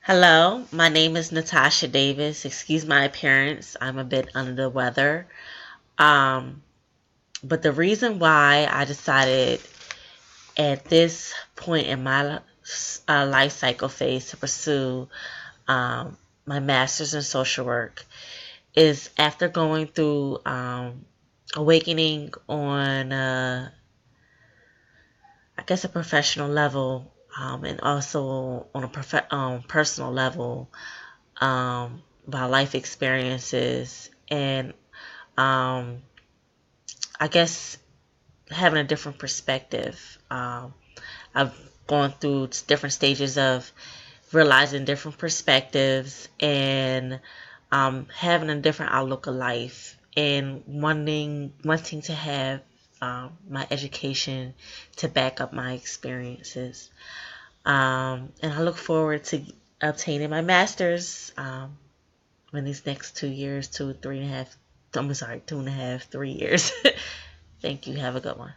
Hello, my name is Natasha Davis. Excuse my appearance. I'm a bit under the weather. Um, but the reason why I decided at this point in my life cycle phase to pursue my master's in social work is after going through awakening on, I guess, a professional level, and also on a personal level, about life experiences and um, I guess having a different perspective. I've gone through different stages of realizing different perspectives and having a different outlook of life and wanting to have my education to back up my experiences. And I look forward to obtaining my master's in these next 2 years, 2, 3.5. I'm sorry, 2.5, 3 years. Thank you. Have a good one.